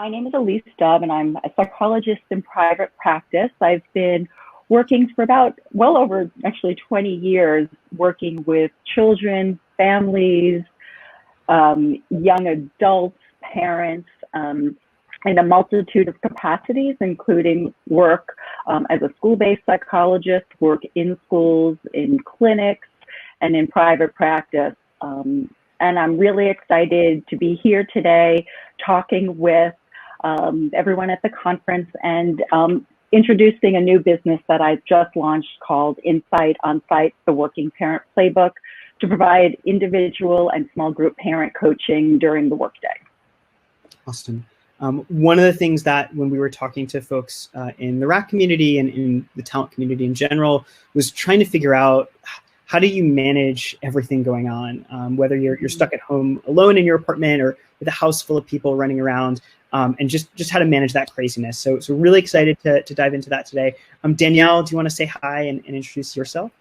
My name is Elise Stubb, and I'm a psychologist in private practice. I've been working for about well over actually 20 years, working with children, families, young adults, parents, in a multitude of capacities, including work as a school-based psychologist, work in schools, in clinics, and in private practice. And I'm really excited to be here today talking with everyone at the conference and introducing a new business that I've just launched called Insight Onsite, the Working Parent Playbook, to provide individual and small group parent coaching during the workday. Awesome. One of the things that when we were talking to folks in the RAC community and in the talent community in general was trying to figure out how do you manage everything going on, whether you're stuck at home alone in your apartment or with a house full of people running around, and just how to manage that craziness. So really excited to dive into that today. Danielle, do you want to say hi and introduce yourself?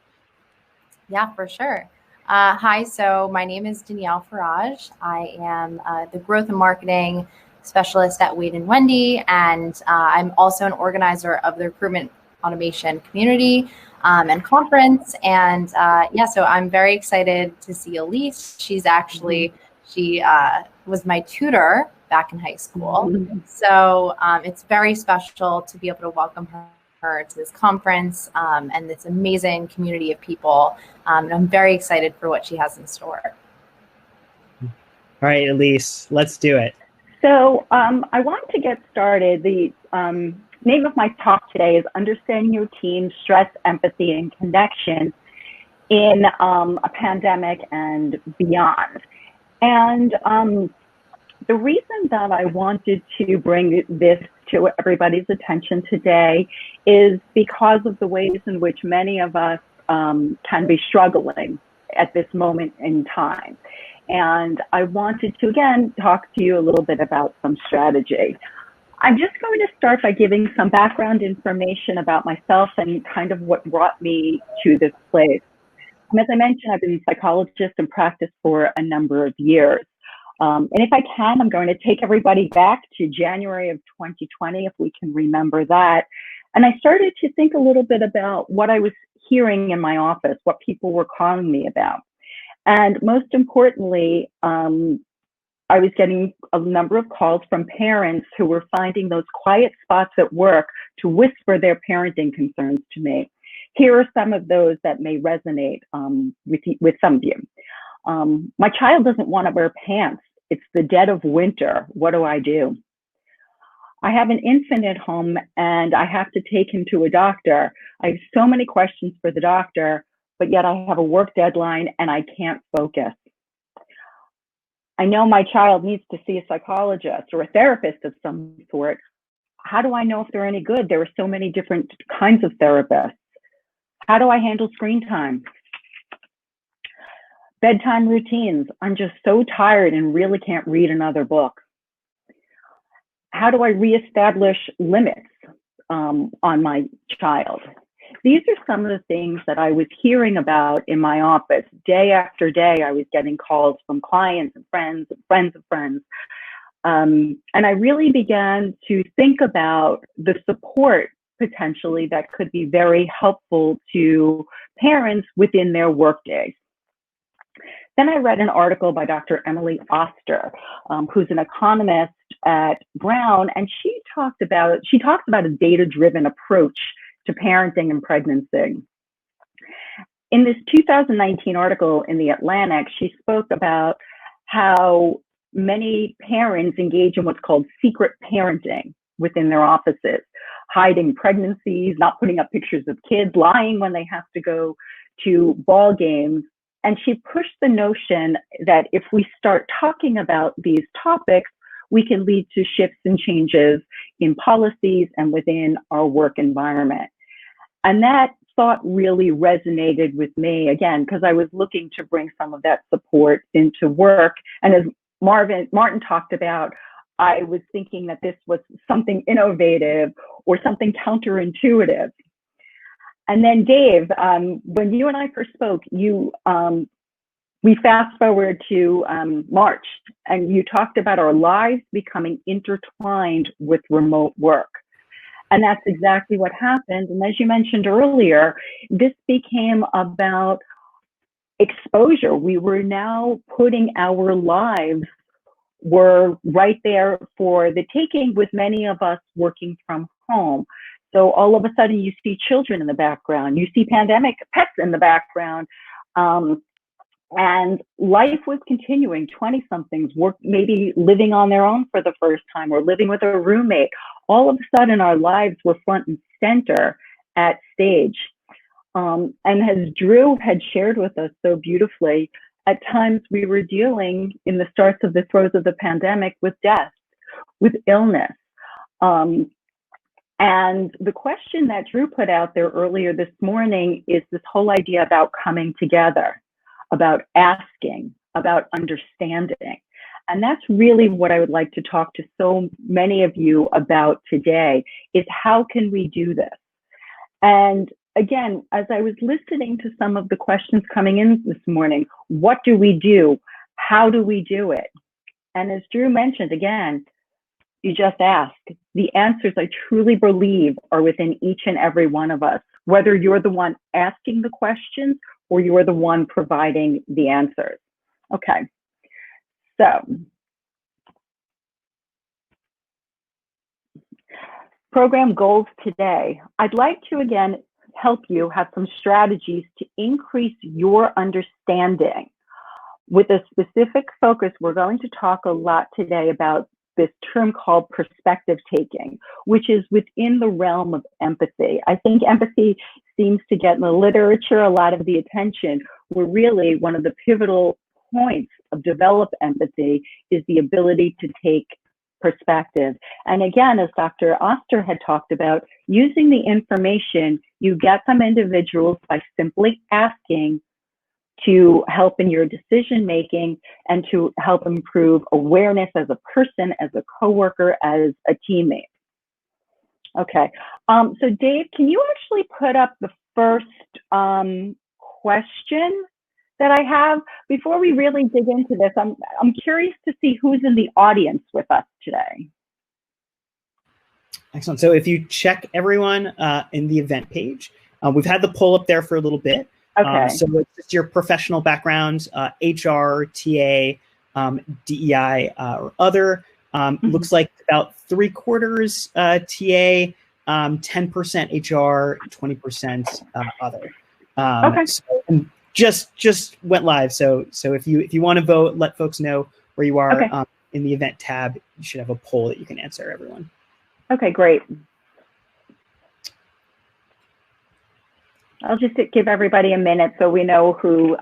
Yeah, for sure. Hi, so my name is Danielle Farage. I am the growth and marketing specialist at Wade & Wendy, and I'm also an organizer of the recruitment automation community and conference. And so I'm very excited to see Elise. She's actually, she was my tutor back in high school. So it's very special to be able to welcome her to this conference and this amazing community of people. And I'm very excited for what she has in store. All right, Elise, let's do it. So I want to get started. The name of my talk today is Understanding Your Team, Stress, Empathy, and Connection in a Pandemic and Beyond. And the reason that I wanted to bring this to everybody's attention today is because of the ways in which many of us can be struggling at this moment in time. And I wanted to, again, talk to you a little bit about some strategy. I'm just going to start by giving some background information about myself and kind of what brought me to this place. As I mentioned, I've been a psychologist in practice for a number of years. And if I can, I'm going to take everybody back to January of 2020, if we can remember that. And I started to think a little bit about what I was hearing in my office, what people were calling me about. And most importantly, I was getting a number of calls from parents who were finding those quiet spots at work to whisper their parenting concerns to me. Here are some of those that may resonate with some of you. My child doesn't want to wear pants. It's the dead of winter. What do I do? I have an infant at home and I have to take him to a doctor. I have so many questions for the doctor, but yet I have a work deadline and I can't focus. I know my child needs to see a psychologist or a therapist of some sort. How do I know if they're any good? There are so many different kinds of therapists. How do I handle screen time? Bedtime routines. I'm just so tired and really can't read another book. How do I reestablish limits on my child? These are some of the things that I was hearing about in my office. Day after day, I was getting calls from clients and friends and friends of friends. And I really began to think about the support potentially that could be very helpful to parents within their workday. Then I read an article by Dr. Emily Oster, who's an economist at Brown, and she talks about a data-driven approach to parenting and pregnancy. In this 2019 article in The Atlantic, she spoke about how many parents engage in what's called secret parenting within their offices, hiding pregnancies, not putting up pictures of kids, lying when they have to go to ball games. And she pushed the notion that if we start talking about these topics, we can lead to shifts and changes in policies and within our work environment. And that thought really resonated with me, again, because I was looking to bring some of that support into work. And as Martin talked about, I was thinking that this was something innovative or something counterintuitive. And then Dave, when you and I first spoke, you we fast forward to March, and you talked about our lives becoming intertwined with remote work. And that's exactly what happened. And as you mentioned earlier, this became about exposure. We were now putting our lives were right there for the taking, with many of us working from home. So all of a sudden you see children in the background, you see pandemic pets in the background, and life was continuing. 20-somethings were maybe living on their own for the first time or living with a roommate. All of a sudden our lives were front and center at stage. And as Drew had shared with us so beautifully, at times we were dealing in the starts of the throes of the pandemic with death, with illness. And the question that Drew put out there earlier this morning is this whole idea about coming together, about asking, about understanding. And that's really what I would like to talk to so many of you about today, is how can we do this? And again, as I was listening to some of the questions coming in this morning, what do we do? How do we do it? And as Drew mentioned, again, you just ask. The answers, I truly believe, are within each and every one of us, whether you're the one asking the questions or you're the one providing the answers. Okay, so program goals today. I'd like to, again, help you have some strategies to increase your understanding. With a specific focus, we're going to talk a lot today about this term called perspective taking, which is within the realm of empathy. I think empathy seems to get in the literature a lot of the attention, where really one of the pivotal points of develop empathy is the ability to take perspective. And again, as Dr. Oster had talked about, using the information you get from individuals by simply asking to help in your decision making and to help improve awareness as a person, as a coworker, as a teammate. Okay, so Dave, can you actually put up the first question that I have? Before we really dig into this, I'm curious to see who's in the audience with us today. Excellent. So if you check everyone in the event page, we've had the poll up there for a little bit. Okay. So it's just your professional background, HR, TA, DEI, or other. Looks like about 3/4 TA, 10% HR, 20% other. Okay. So, and just went live. So if you want to vote, let folks know where you are. Okay. In the event tab, you should have a poll that you can answer, everyone. Okay, great. I'll just give everybody a minute so we know who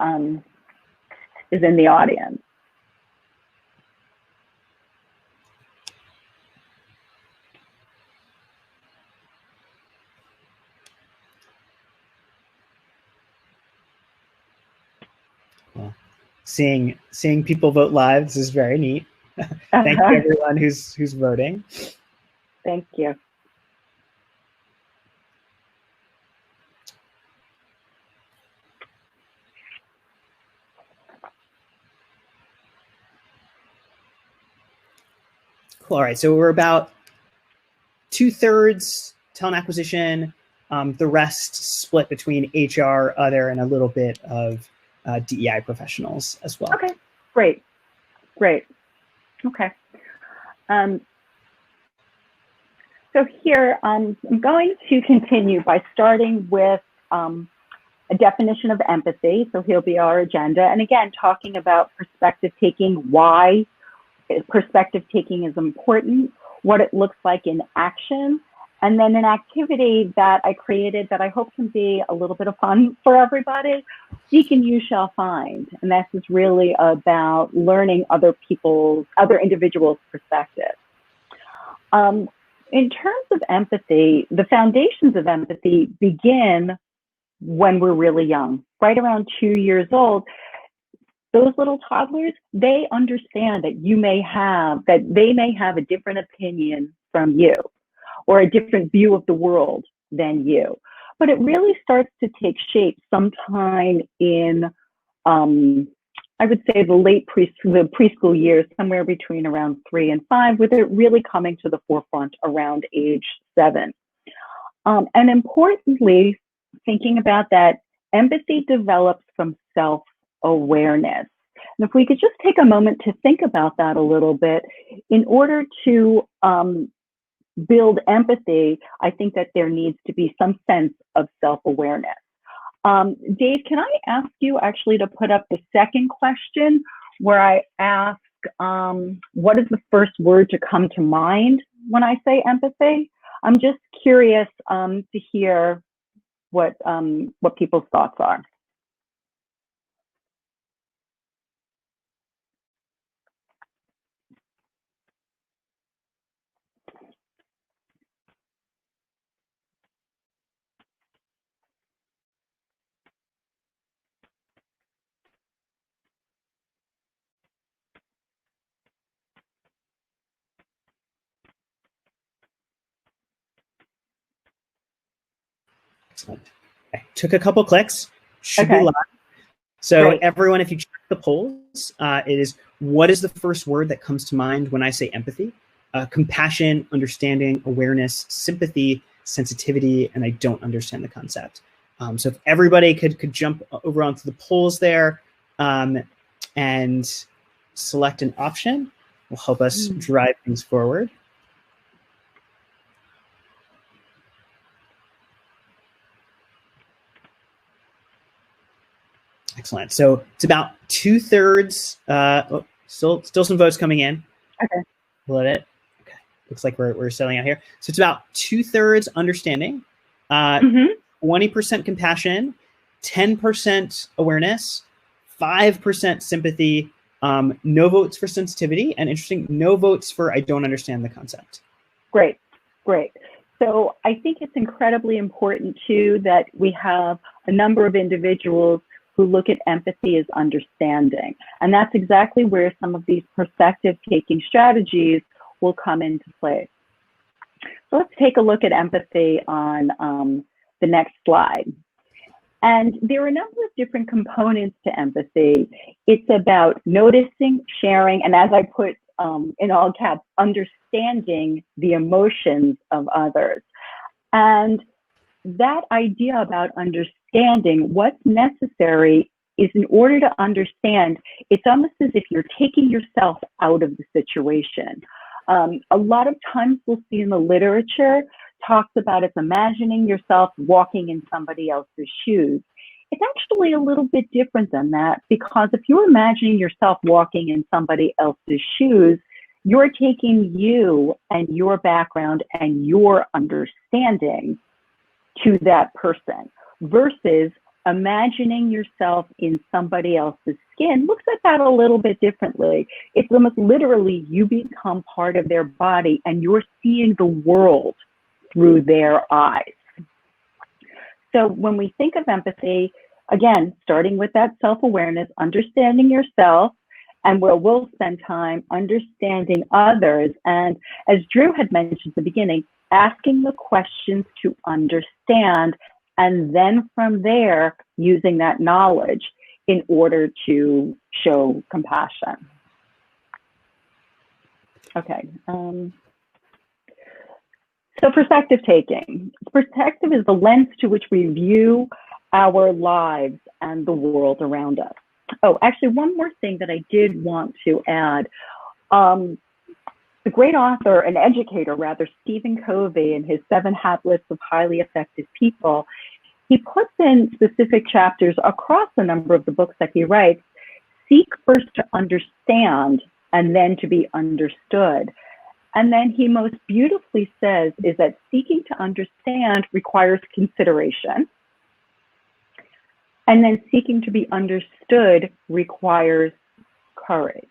is in the audience. Well, seeing people vote live, this is very neat. Thank you everyone who's voting. Thank you. Cool. All right, so we're about 2/3 talent acquisition, the rest split between HR, other, and a little bit of DEI professionals as well. Okay, great. Okay. So here, I'm going to continue by starting with a definition of empathy. So here'll be our agenda. And again, talking about perspective taking, why perspective taking is important, what it looks like in action, and then an activity that I created that I hope can be a little bit of fun for everybody. Seek and you shall find. And this is really about learning other individuals' perspectives. In terms of empathy, the foundations of empathy begin when we're really young, right around 2 years old. Those little toddlers, they understand that they may have a different opinion from you or a different view of the world than you. But it really starts to take shape sometime in I would say the preschool years, somewhere between around 3 and 5, with it really coming to the forefront around age 7. And importantly, thinking about that, empathy develops from self-awareness. And if we could just take a moment to think about that a little bit, in order to build empathy, I think that there needs to be some sense of self-awareness. Dave, can I ask you actually to put up the second question where I ask, what is the first word to come to mind when I say empathy? I'm just curious to hear what people's thoughts are. Excellent. Okay. Took a couple clicks. Should be live. So great. Everyone, if you check the polls, it is, what is the first word that comes to mind when I say empathy? Compassion, understanding, awareness, sympathy, sensitivity, and I don't understand the concept. So if everybody could jump over onto the polls there and select an option, will help us drive things forward. Excellent. So it's about 2/3. Still some votes coming in. Okay. Let it. Okay. Looks like we're selling out here. So it's about 2/3 understanding, 20% compassion, 10% awareness, 5% sympathy. No votes for sensitivity, and interesting, no votes for I don't understand the concept. Great. So I think it's incredibly important too that we have a number of individuals who look at empathy as understanding. And that's exactly where some of these perspective-taking strategies will come into play. So let's take a look at empathy on the next slide. And there are a number of different components to empathy. It's about noticing, sharing, and as I put in all caps, understanding the emotions of others. And that idea about understanding what's necessary is, in order to understand, it's almost as if you're taking yourself out of the situation. A lot of times we'll see in the literature talks about it's imagining yourself walking in somebody else's shoes. It's actually a little bit different than that, because if you're imagining yourself walking in somebody else's shoes, you're taking you and your background and your understanding to that person, versus imagining yourself in somebody else's skin looks at that a little bit differently. It's almost literally you become part of their body and you're seeing the world through their eyes. So when we think of empathy, again, starting with that self-awareness, understanding yourself, and where we'll spend time understanding others. And as Drew had mentioned at the beginning, asking the questions to understand, and then from there, using that knowledge in order to show compassion. Okay. So perspective taking. Perspective is the lens to which we view our lives and the world around us. Oh, actually, one more thing that I did want to add. The great author and educator, rather, Stephen Covey, in his 7 Habits of Highly Effective People, he puts in specific chapters across a number of the books that he writes, seek first to understand and then to be understood. And then he most beautifully says is that seeking to understand requires consideration. And then seeking to be understood requires courage.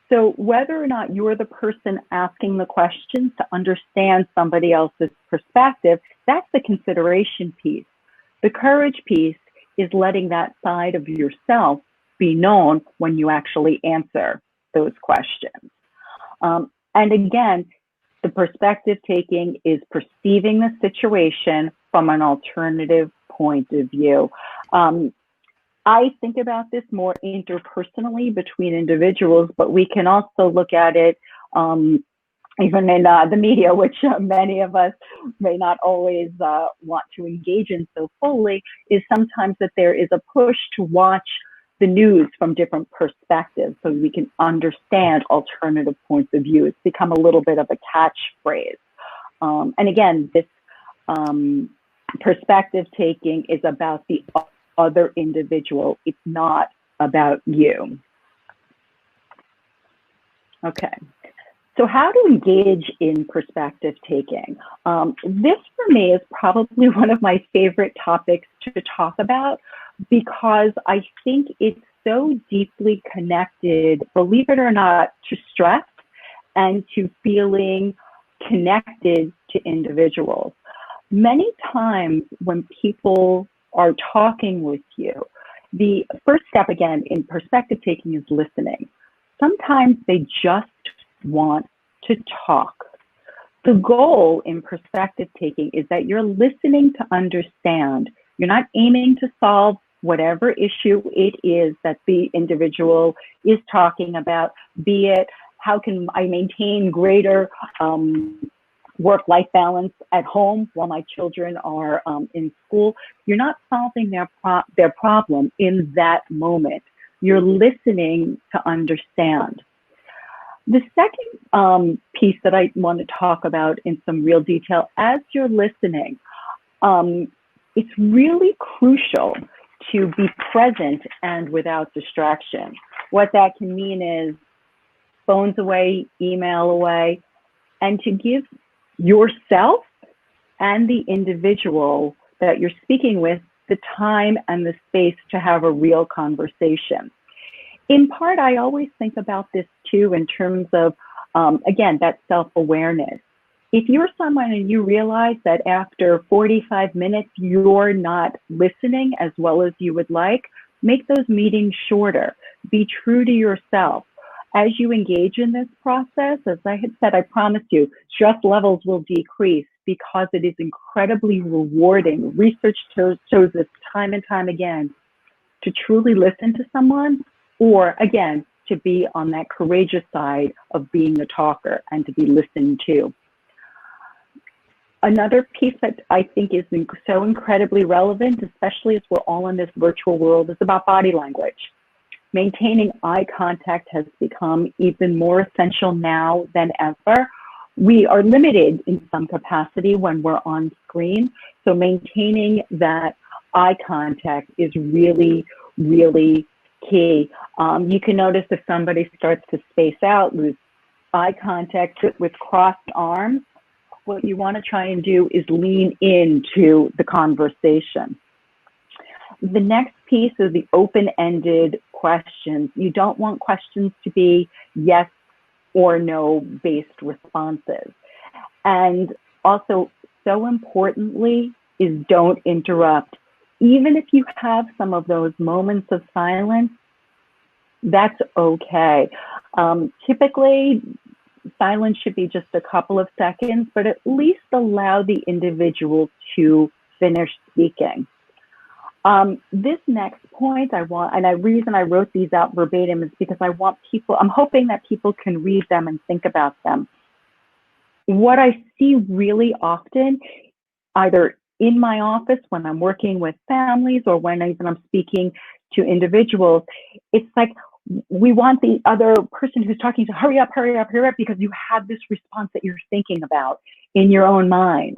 So whether or not you're the person asking the questions to understand somebody else's perspective, that's the consideration piece. The courage piece is letting that side of yourself be known when you actually answer those questions. And again, the perspective taking is perceiving the situation from an alternative point of view. I think about this more interpersonally between individuals, but we can also look at it even in the media, which many of us may not always want to engage in so fully, is sometimes that there is a push to watch the news from different perspectives so we can understand alternative points of view. It's become a little bit of a catchphrase. And again, this perspective taking is about the other individual. It's not about you. Okay. So how to engage in perspective taking? This for me is probably one of my favorite topics to talk about because I think it's so deeply connected, believe it or not, to stress and to feeling connected to individuals. Many times when people are talking with you, the first step again in perspective taking is listening. Sometimes they just want to talk. The goal in perspective taking is that you're listening to understand. You're not aiming to solve whatever issue it is that the individual is talking about, be it how can I maintain greater work-life balance at home while my children are in school. You're not solving their problem in that moment. You're listening to understand. The second piece that I want to talk about in some real detail, as you're listening, it's really crucial to be present and without distraction. What that can mean is phones away, email away, and to give yourself and the individual that you're speaking with the time and the space to have a real conversation. In part, I always think about this too in terms of, again, that self-awareness. If you're someone and you realize that after 45 minutes, you're not listening as well as you would like, make those meetings shorter. Be true to yourself. As you engage in this process, as I had said, I promise you, stress levels will decrease because it is incredibly rewarding. Research shows this time and time again, to truly listen to someone, or again, to be on that courageous side of being the talker and to be listened to. Another piece that I think is so incredibly relevant, especially as we're all in this virtual world, is about body language. Maintaining eye contact has become even more essential now than ever. We are limited in some capacity when we're on screen, so maintaining that eye contact is really, really key. You can notice if somebody starts to space out, lose eye contact with crossed arms, what you want to try and do is lean into the conversation. The next piece is the open-ended questions. You don't want questions to be yes or no based responses. And also, so importantly, is don't interrupt. Even if you have some of those moments of silence, that's okay. Typically, silence should be just a couple of seconds, but at least allow the individual to finish speaking. This next point reason I wrote these out verbatim is because I'm hoping that people can read them and think about them. What I see really often, either in my office when I'm working with families or when even I'm speaking to individuals, it's like we want the other person who's talking to hurry up, hurry up, hurry up, because you have this response that you're thinking about in your own mind,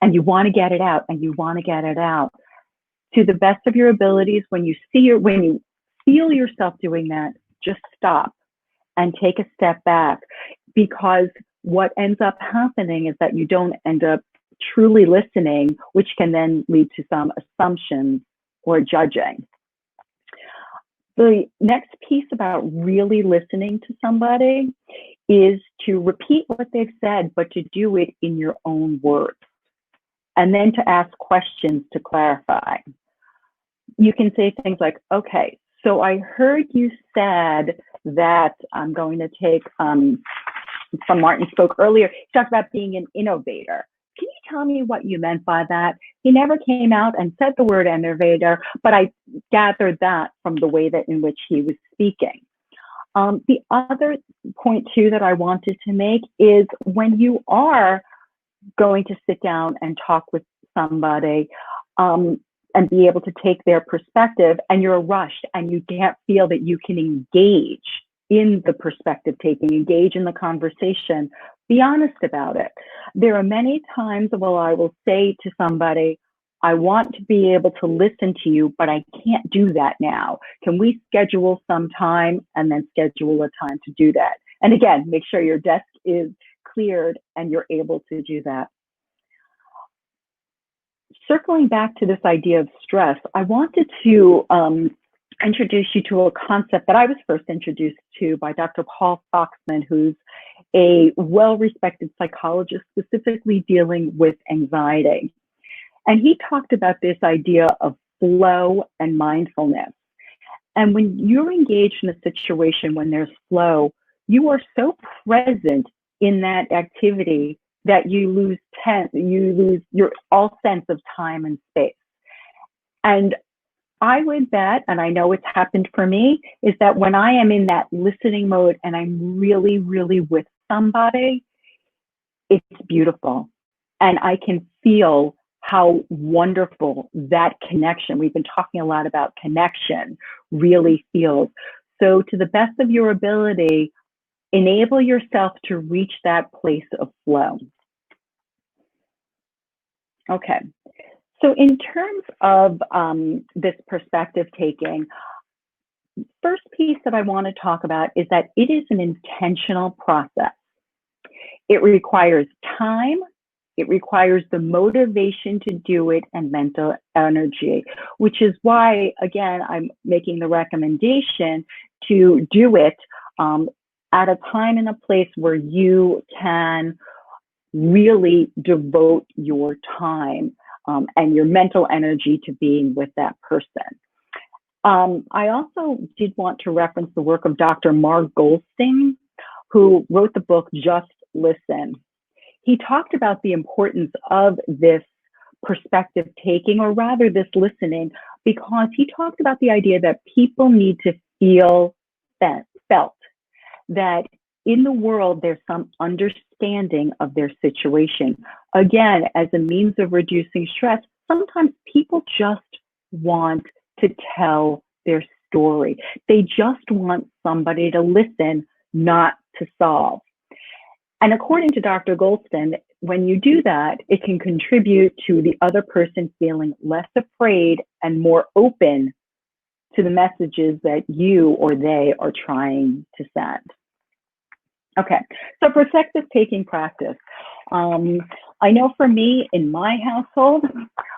and you want to get it out, and you want to get it out. To the best of your abilities, when you feel yourself doing that, just stop and take a step back, because what ends up happening is that you don't end up truly listening, which can then lead to some assumptions or judging. The next piece about really listening to somebody is to repeat what they've said, but to do it in your own words, and then to ask questions to clarify. You can say things like, okay, so I heard you said that, I'm going to take from Martin spoke earlier, he talked about being an innovator. Can you tell me what you meant by that? He never came out and said the word innovator, but I gathered that from the way that in which he was speaking. The other point too that I wanted to make is when you are going to sit down and talk with somebody and be able to take their perspective, and you're rushed and you can't feel that you can engage in the perspective taking, engage in the conversation, be honest about it. There are many times where I will say to somebody, I want to be able to listen to you, but I can't do that now. Can we schedule some time and then schedule a time to do that? And again, make sure your desk is cleared and you're able to do that. Circling back to this idea of stress, I wanted to introduce you to a concept that I was first introduced to by Dr. Paul Foxman, who's a well-respected psychologist specifically dealing with anxiety. And he talked about this idea of flow and mindfulness. And when you're engaged in a situation when there's flow, you are so present in that activity that you lose your all sense of time and space. And I would bet, and I know it's happened for me, is that when I am in that listening mode and I'm really, really with somebody, it's beautiful. And I can feel how wonderful that connection, we've been talking a lot about connection, really feels. So to the best of your ability, enable yourself to reach that place of flow. Okay. So in terms of this perspective taking, first piece that I want to talk about is that it is an intentional process. It requires time, it requires the motivation to do it and mental energy, which is why, again, I'm making the recommendation to do it at a time and a place where you can really devote your time and your mental energy to being with that person. I also did want to reference the work of Dr. Mark Goldstein, who wrote the book Just Listen. He talked about the importance of this perspective taking, or rather this listening, because he talked about the idea that people need to feel felt, that in the world, there's some understanding of their situation. Again, as a means of reducing stress, sometimes people just want to tell their story. They just want somebody to listen, not to solve. And according to Dr. Goldstein, when you do that, it can contribute to the other person feeling less afraid and more open to the messages that you or they are trying to send. Okay, so perspective taking practice. I know for me, in my household,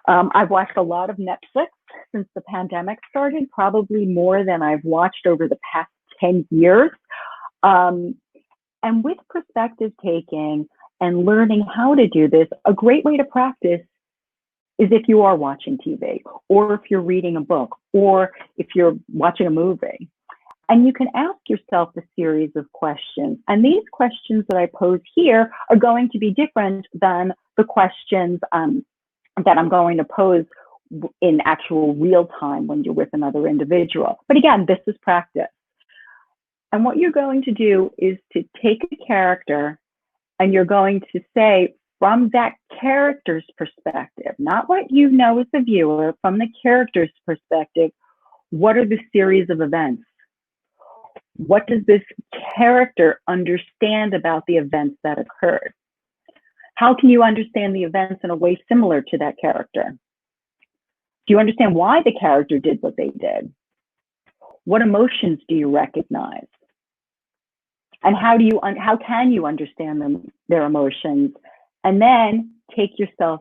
I've watched a lot of Netflix since the pandemic started, probably more than I've watched over the past 10 years. And with perspective taking and learning how to do this, a great way to practice is if you are watching TV, or if you're reading a book, or if you're watching a movie. And you can ask yourself a series of questions. And these questions that I pose here are going to be different than the questions that I'm going to pose in actual real time when you're with another individual. But again, this is practice. And what you're going to do is to take a character and you're going to say, from that character's perspective, not what you know as the viewer, from the character's perspective, what are the series of events? What does this character understand about the events that occurred? How can you understand the events in a way similar to that character? Do you understand why the character did what they did? What emotions do you recognize? And how can you understand their emotions? And then take yourself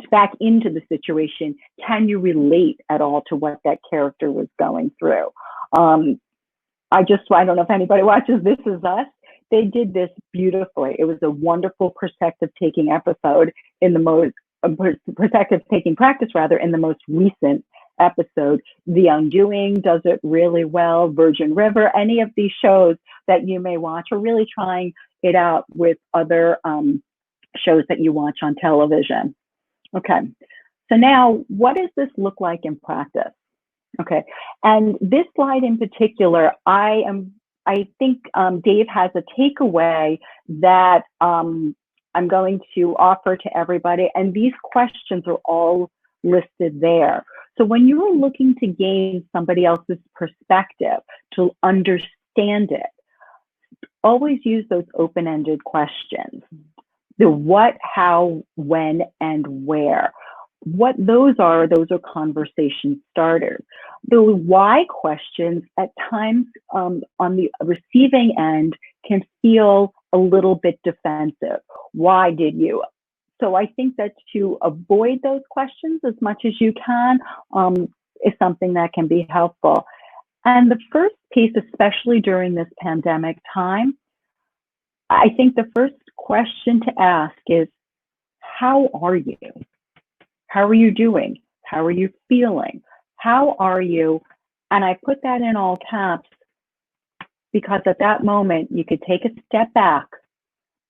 back into the situation. Can you relate at all to what that character was going through? I don't know if anybody watches This Is Us. They did this beautifully. It was a wonderful perspective-taking episode in the most perspective-taking practice, rather, in the most recent episode. The Undoing does it really well. Virgin River, any of these shows that you may watch are really trying it out with other shows that you watch on television. Okay, so now what does this look like in practice? Okay, and this slide in particular, I think Dave has a takeaway that I'm going to offer to everybody, and these questions are all listed there. So when you're looking to gain somebody else's perspective, to understand it, always use those open-ended questions. The what, how, when, and where. What those are conversation starters. The why questions at times on the receiving end can feel a little bit defensive. Why did you? So I think that to avoid those questions as much as you can is something that can be helpful. And the first piece, especially during this pandemic time, I think the first question to ask is, how are you? How are you doing? How are you feeling? How are you? And I put that in all caps because at that moment, you could take a step back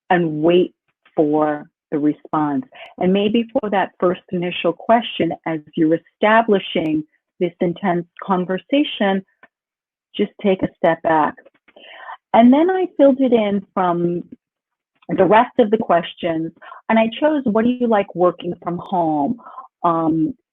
and wait for the response. And maybe for that first initial question, as you're establishing this intense conversation, just take a step back. And then I filled it in from the rest of the questions, and I chose, what do you like working from home?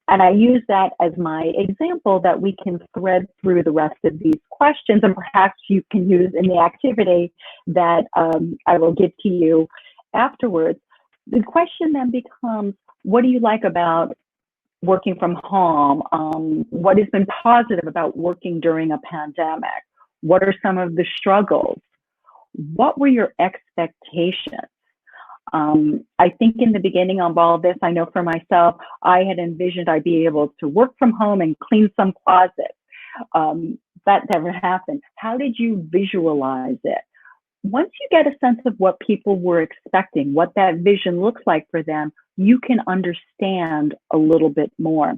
And I use that as my example that we can thread through the rest of these questions, and perhaps you can use in the activity that I will give to you afterwards. The question then becomes, what do you like about working from home? What has been positive about working during a pandemic? What are some of the struggles? What were your expectations? I think in the beginning of all this, I know for myself, I had envisioned I'd be able to work from home and clean some closets. That never happened. How did you visualize it? Once you get a sense of what people were expecting, what that vision looks like for them, you can understand a little bit more.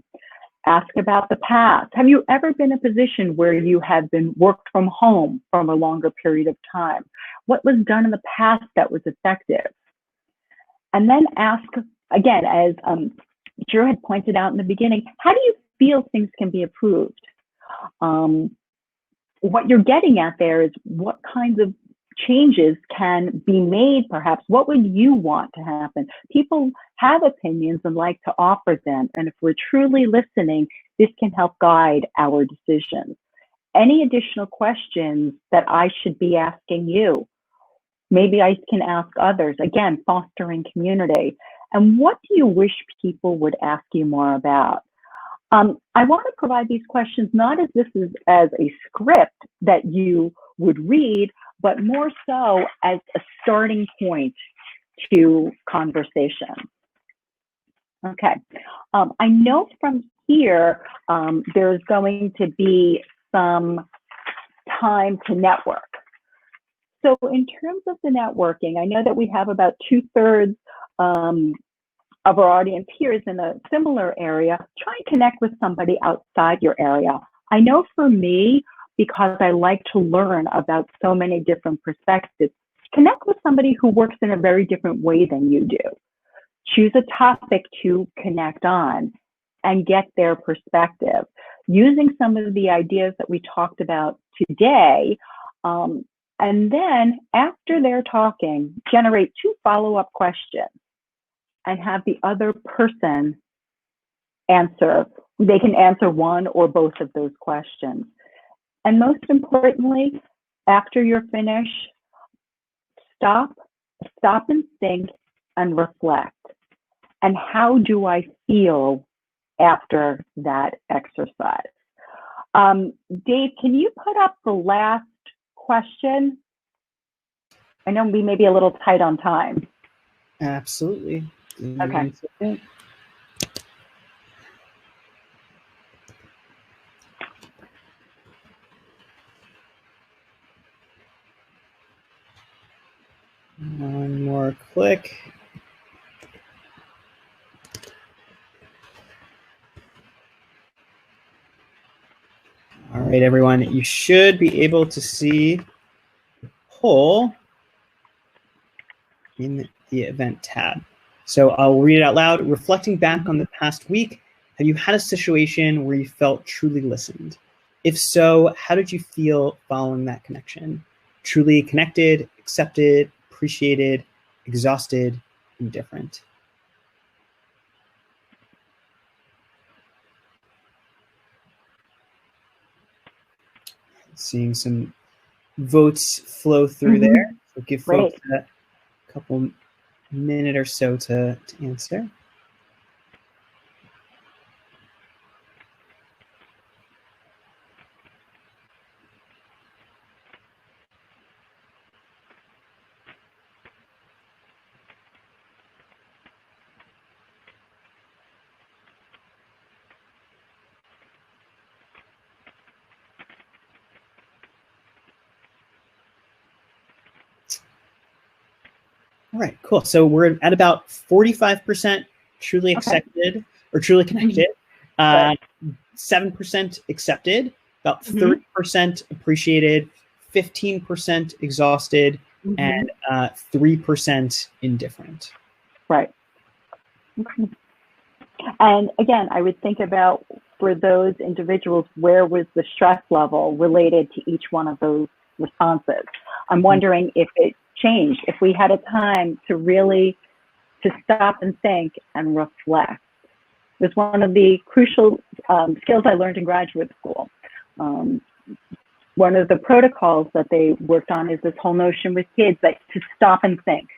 Ask about the past. Have you ever been in a position where you have been worked from home from a longer period of time? What was done in the past that was effective? And then ask, again, as Drew had pointed out in the beginning, how do you feel things can be improved? What you're getting at there is what kinds of changes can be made, perhaps. What would you want to happen? People have opinions and like to offer them. And if we're truly listening, this can help guide our decisions. Any additional questions that I should be asking you? Maybe I can ask others. Again, fostering community. And what do you wish people would ask you more about? I want to provide these questions not as this is as a script that you would read, but more so as a starting point to conversation. Okay, I know from here there's going to be some time to network. So in terms of the networking, I know that we have about 2/3 of our audience here is in a similar area. Try and connect with somebody outside your area. I know for me, because I like to learn about so many different perspectives, connect with somebody who works in a very different way than you do. Choose a topic to connect on and get their perspective. Using some of the ideas that we talked about today, and then after they're talking, generate 2 follow-up questions and have the other person answer. They can answer one or both of those questions. And most importantly, after you're finished, stop and think and reflect. And how do I feel after that exercise? Dave, can you put up the last question? I know we may be a little tight on time. Absolutely. Okay. One more click. All right, everyone, you should be able to see the poll in the event tab. So I'll read it out loud. Reflecting back on the past week, have you had a situation where you felt truly listened? If so, how did you feel following that connection? Truly connected, accepted, appreciated, exhausted, indifferent. Seeing some votes flow through there. So give folks a couple minute or so to answer. All right, cool. So we're at about 45% truly accepted or truly connected, 7% accepted, about 30% appreciated, 15% exhausted, and 3% indifferent. Right. Okay. And again, I would think about for those individuals, where was the stress level related to each one of those responses? I'm wondering if it changed, if we had a time to really to stop and think and reflect. It was one of the crucial skills I learned in graduate school. One of the protocols that they worked on is this whole notion with kids that to stop and think.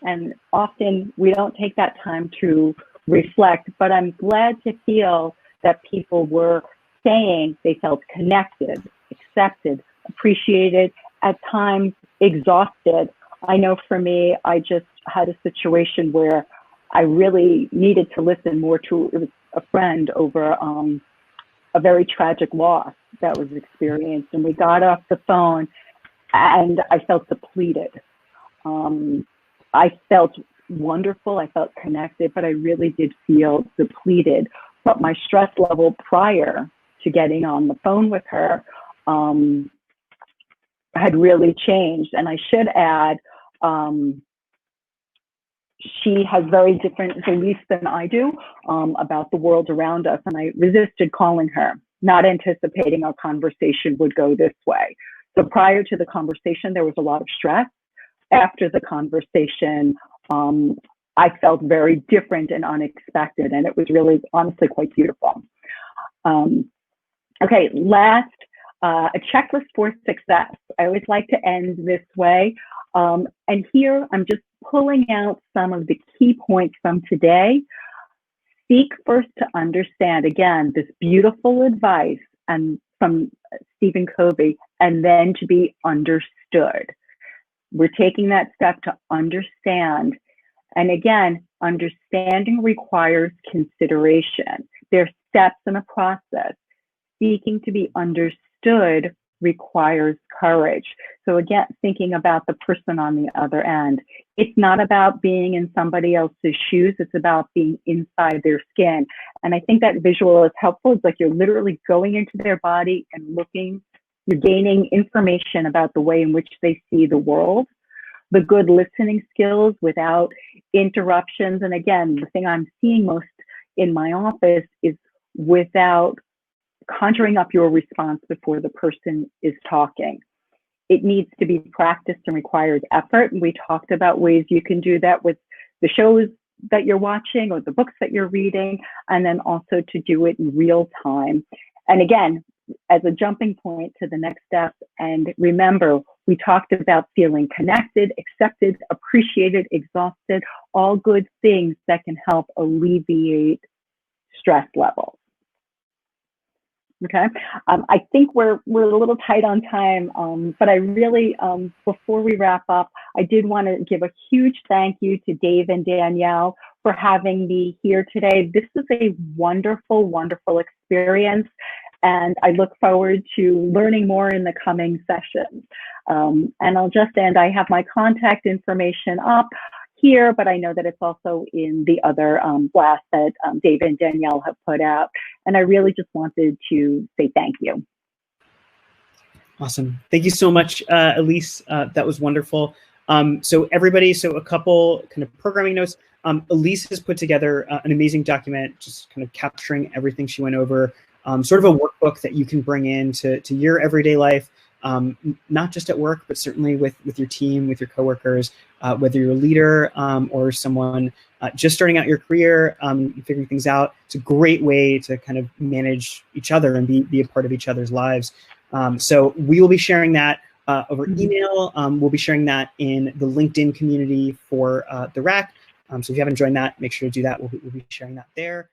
And often we don't take that time to reflect, but I'm glad to feel that people were saying they felt connected, accepted, appreciated, at times exhausted. I know for me, I just had a situation where I really needed to listen more to a friend over a very tragic loss that was experienced. And we got off the phone and I felt depleted. I felt wonderful, I felt connected, but I really did feel depleted. But my stress level prior to getting on the phone with her had really changed. And I should add, she has very different beliefs than I do about the world around us. And I resisted calling her, not anticipating our conversation would go this way. So prior to the conversation, there was a lot of stress. After the conversation, I felt very different and unexpected. And it was really, honestly, quite beautiful. Okay, last, a checklist for success. I always like to end this way. And here I'm just pulling out some of the key points from today. Seek first to understand, again, this beautiful advice and from Stephen Covey, and then to be understood. We're taking that step to understand. And again, understanding requires consideration. There's steps in a process. Seeking to be understood requires courage. So again, thinking about the person on the other end. It's not about being in somebody else's shoes. It's about being inside their skin. And I think that visual is helpful. It's like you're literally going into their body and looking, you're gaining information about the way in which they see the world, the good listening skills without interruptions. And again, the thing I'm seeing most in my office is without conjuring up your response before the person is talking. It needs to be practiced and requires effort. And we talked about ways you can do that with the shows that you're watching or the books that you're reading, and then also to do it in real time. And again, as a jumping point to the next step, and remember, we talked about feeling connected, accepted, appreciated, exhausted, all good things that can help alleviate stress levels. Okay, I think we're a little tight on time, but I really, before we wrap up, I did want to give a huge thank you to Dave and Danielle for having me here today. This is a wonderful, wonderful experience, and I look forward to learning more in the coming sessions. And I'll just end, I have my contact information up here, but I know that it's also in the other blast that Dave and Danielle have put out. And I really just wanted to say thank you. Awesome. Thank you so much, Elise. That was wonderful. So everybody, so a couple kind of programming notes. Elise has put together an amazing document, just kind of capturing everything she went over, sort of a workbook that you can bring into your everyday life, not just at work, but certainly with your team, with your coworkers, whether you're a leader or someone just starting out your career, figuring things out. It's a great way to kind of manage each other and be a part of each other's lives. So we will be sharing that over email. We'll be sharing that in the LinkedIn community for the RAC. So if you haven't joined that, make sure to do that. We'll be sharing that there.